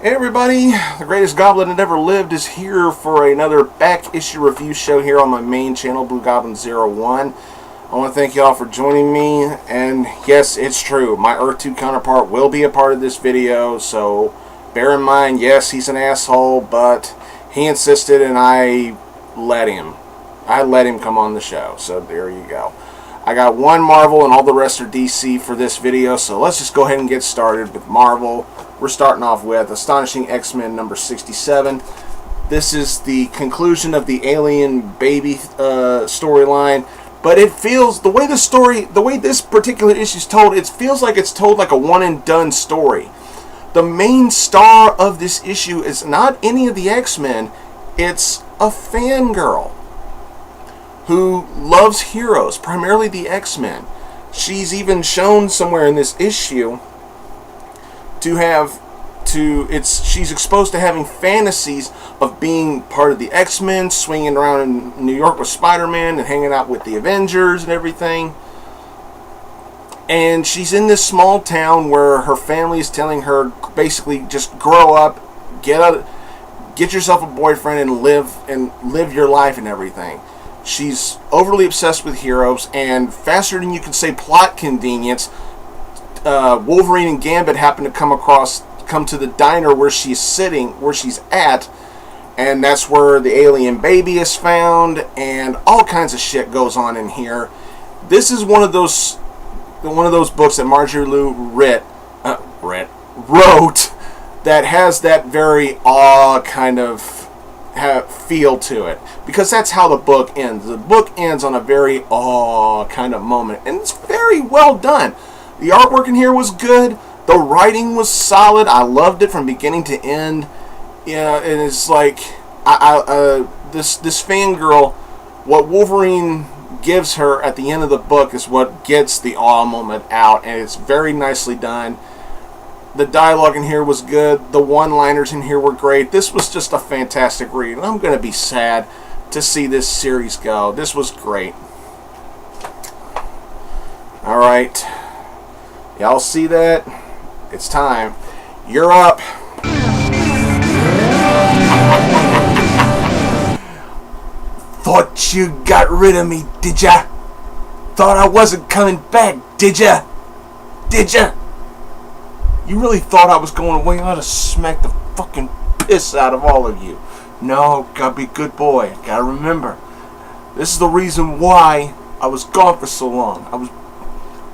Hey everybody, the greatest goblin that ever lived is here for another back issue review show here on my main channel, Blugoblin01. I want to thank y'all for joining me, and yes, it's true, my Earth 2 counterpart will be a part of this video, so bear in mind, yes, he's an asshole, but he insisted and I let him. I let him come on the show, so there you go. I got one Marvel and all the rest are DC for this video, so let's just go ahead and get started with Marvel. We're starting off with Astonishing X-Men number 67. This is the conclusion of the alien baby storyline, but it feels, the way this particular issue is told, it feels like it's told like a one and done story. The main star of this issue is not any of the X-Men, it's a fangirl who loves heroes, primarily the X-Men. She's even shown somewhere in this issue she's exposed to having fantasies of being part of the X-Men, swinging around in New York with Spider-Man and hanging out with the Avengers and everything. And she's in this small town where her family is telling her basically just grow up, get yourself a boyfriend and live your life and everything. She's overly obsessed with heroes, and faster than you can say plot convenience, Wolverine and Gambit happen to come to the diner where she's at, and that's where the alien baby is found, and all kinds of shit goes on in here. This is one of those books that Marjorie Liu wrote that has that very awe kind of feel to it, because that's how the book ends. The book ends on a very awe kind of moment, and it's very well done. The artwork in here was good. The writing was solid. I loved it from beginning to end. Yeah, and it's like this fangirl, what Wolverine gives her at the end of the book is what gets the awe moment out, and it's very nicely done. The dialogue in here was good. The one-liners in here were great. This was just a fantastic read, and I'm going to be sad to see this series go. This was great. Alright. Y'all see that? It's time. You're up. Thought you got rid of me, did ya? Thought I wasn't coming back, did ya? Did ya? You really thought I was going away? I ought to smack the fucking piss out of all of you. No, gotta be a good boy. Gotta remember, this is the reason why I was gone for so long. I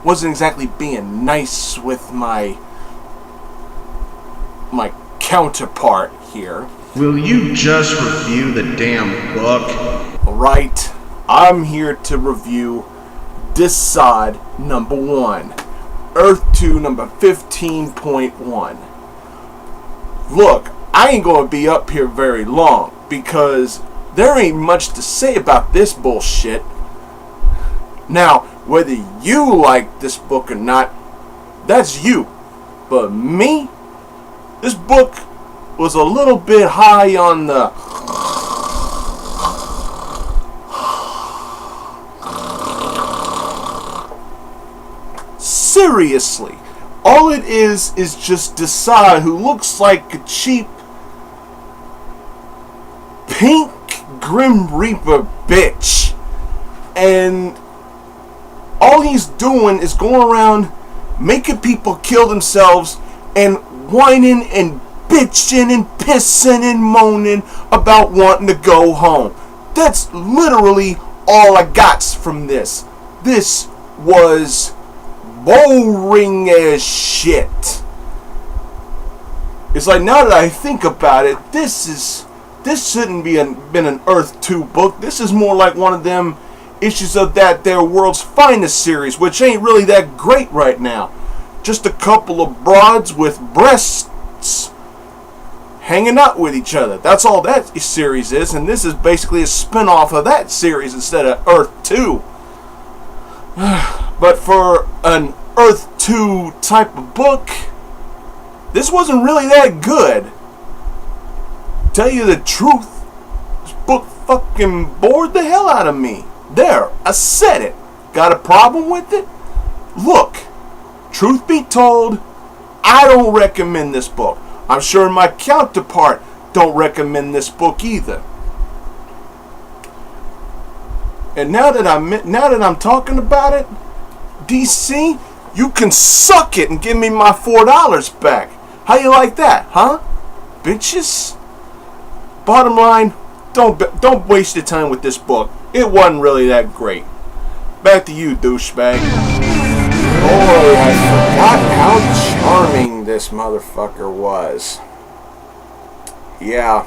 wasn't exactly being nice with my counterpart here. Will you just review the damn book? Alright, I'm here to review Desaad number 1. Earth 2 number 15.1. Look, I ain't gonna be up here very long because there ain't much to say about this bullshit. Now, whether you like this book or not, that's you. But me, this book was a little bit high on the seriously. All it is just Desaad, who looks like a cheap pink Grim Reaper bitch. And all he's doing is going around making people kill themselves and whining and bitching and pissing and moaning about wanting to go home. That's literally all I got from this. This was boring as shit. It's like, now that I think about it, this shouldn't be been an Earth 2 book. This is more like one of them issues of that their World's Finest series, which ain't really that great right now. Just a couple of broads with breasts hanging out with each other. That's all that series is, and this is basically a spin-off of that series instead of Earth 2. But for an Earth 2 type of book, this wasn't really that good. Tell you the truth, this book fucking bored the hell out of me. There, I said it. Got a problem with it? Look, truth be told, I don't recommend this book. I'm sure my counterpart don't recommend this book either. And now that I'm talking about it, DC, you can suck it and give me my $4 back. How you like that, huh? Bitches? Bottom line, don't waste your time with this book. It wasn't really that great. Back to you, douchebag. Boy, I forgot how charming this motherfucker was. Yeah.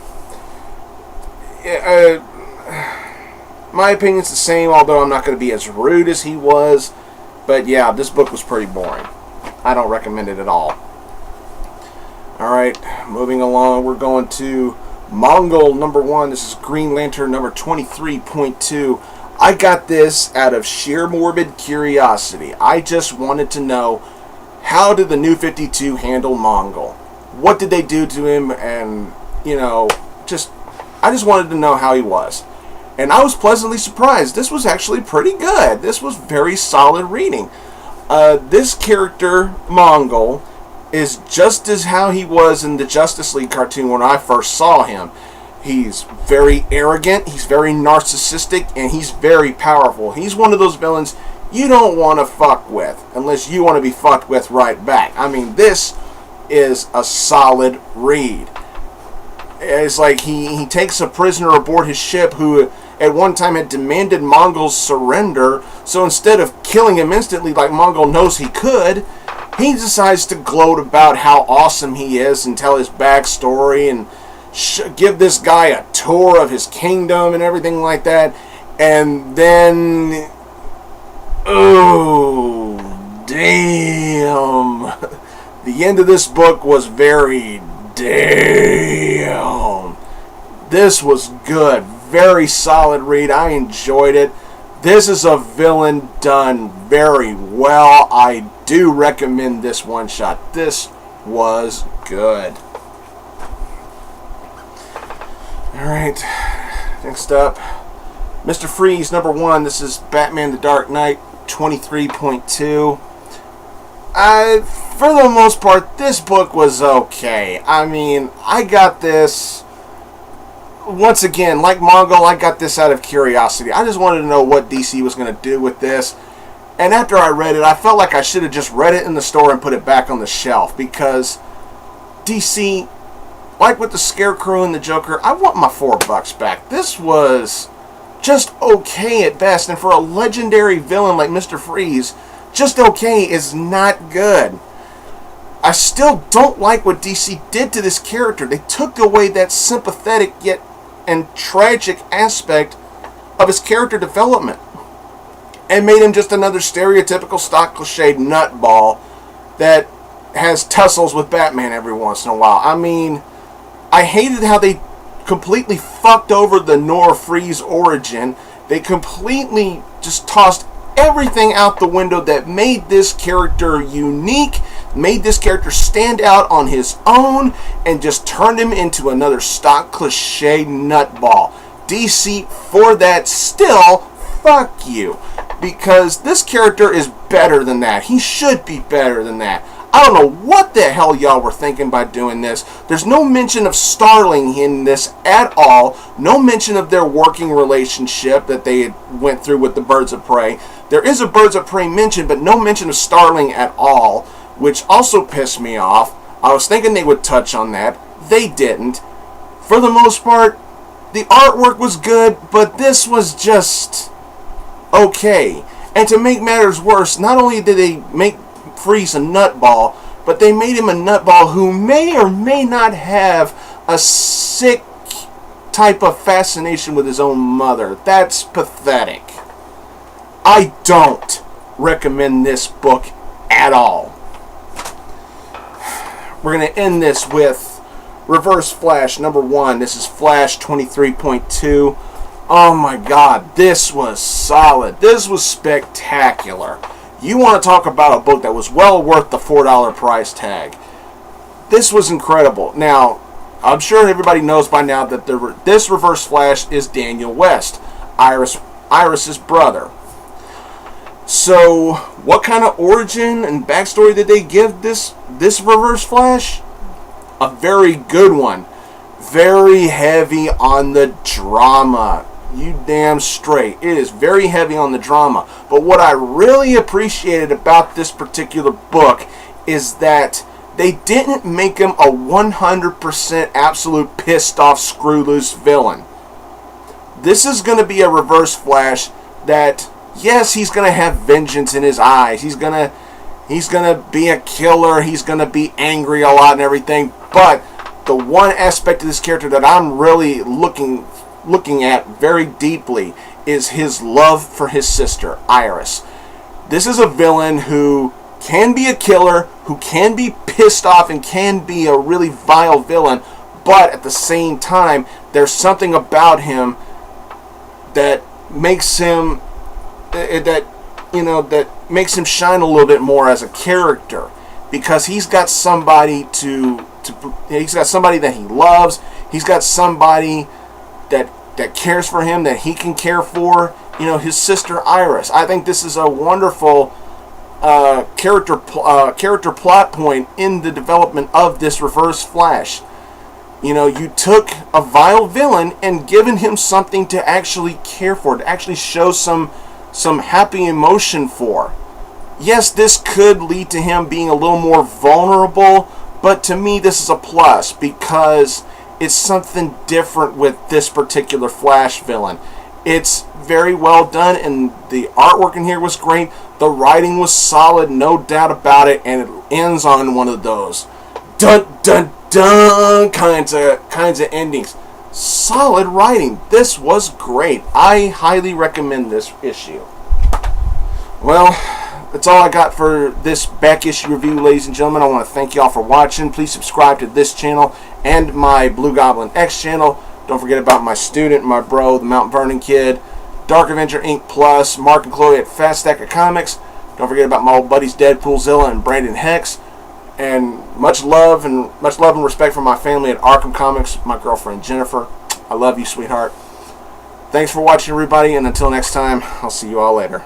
My opinion's the same, although I'm not going to be as rude as he was. But yeah, this book was pretty boring. I don't recommend it at all. Alright, moving along, we're going to Mongul number 1. This is Green Lantern number 23.2. I got this out of sheer morbid curiosity. I just wanted to know, how did the New 52 handle Mongul? What did they do to him? And, you know, I just wanted to know how he was. And I was pleasantly surprised. This was actually pretty good. This was very solid reading. This character, Mongul, is just as how he was in the Justice League cartoon when I first saw him. He's very arrogant, he's very narcissistic, and he's very powerful. He's one of those villains you don't want to fuck with, unless you want to be fucked with right back. I mean, this is a solid read. It's like he takes a prisoner aboard his ship who at one time had demanded Mongul's surrender, so instead of killing him instantly like Mongul knows he could, he decides to gloat about how awesome he is and tell his backstory and give this guy a tour of his kingdom and everything like that. And then, oh damn, the end of this book was very damn. This was good, very solid read. I enjoyed it. This is a villain done very well. I do recommend this one shot. This was good. Alright, next up, Mr. Freeze, number 1. This is Batman the Dark Knight, 23.2. For the most part, this book was okay. I mean, I got this, once again, like Mongul, I got this out of curiosity. I just wanted to know what DC was going to do with this. And after I read it, I felt like I should have just read it in the store and put it back on the shelf. Because DC, like with the Scarecrow and the Joker, I want my $4 back. This was just okay at best. And for a legendary villain like Mr. Freeze, just okay is not good. I still don't like what DC did to this character. They took away that sympathetic yet and tragic aspect of his character development and made him just another stereotypical stock cliched nutball that has tussles with Batman every once in a while. I mean, I hated how they completely fucked over the Nora Freeze origin. They completely just tossed everything out the window that made this character unique, made this character stand out on his own, and just turned him into another stock cliche nutball. DC, for that, still, fuck you. Because this character is better than that. He should be better than that. I don't know what the hell y'all were thinking by doing this. There's no mention of Starling in this at all. No mention of their working relationship that they went through with the Birds of Prey. There is a Birds of Prey mention, but no mention of Starling at all, which also pissed me off. I was thinking they would touch on that. They didn't. For the most part, the artwork was good, but this was just okay. And to make matters worse, not only did they make Freeze a nutball, but they made him a nutball who may or may not have a sick type of fascination with his own mother. That's pathetic. I don't recommend this book at all. We're going to end this with Reverse Flash number 1. This is Flash 23.2. Oh my god, this was solid. This was spectacular. You want to talk about a book that was well worth the $4 price tag. This was incredible. Now, I'm sure everybody knows by now that this Reverse Flash is Daniel West, Iris's brother. So, what kind of origin and backstory did they give this Reverse Flash? a very good one. Very heavy on the drama. You damn straight. It is very heavy on the drama. But what I really appreciated about this particular book is that they didn't make him a 100% absolute pissed off screw loose villain. This is going to be a Reverse Flash that, yes, he's going to have vengeance in his eyes. He's going to be a killer. He's going to be angry a lot and everything. But the one aspect of this character that I'm really looking at very deeply is his love for his sister, Iris. This is a villain who can be a killer, who can be pissed off and can be a really vile villain, but at the same time, there's something about him that makes him that makes him shine a little bit more as a character, because he's got somebody he's got somebody that he loves. He's got somebody that cares for him, that he can care for. His sister Iris. I think this is a wonderful character plot point in the development of this Reverse Flash. You took a vile villain and given him something to actually care for, to actually show some happy emotion for. Yes, this could lead to him being a little more vulnerable, but to me this is a plus, because it's something different with this particular Flash villain. It's very well done, and the artwork in here was great. The writing was solid, no doubt about it, and it ends on one of those dun dun dun kinds of endings. Solid writing. This was great. I highly recommend this issue. Well, that's all I got for this back issue review, ladies and gentlemen. I want to thank y'all for watching. Please subscribe to this channel and my Blugoblin X channel. Don't forget about my student, my bro, the Mount Vernon kid, Dark Avenger Inc. Plus, Mark and Chloe at Fast Stack of Comics. Don't forget about my old buddies Deadpoolzilla and Brandon Hex. And much love and respect for my family at Arkham Comics, my girlfriend Jennifer. I love you, sweetheart. Thanks for watching, everybody, and until next time, I'll see you all later.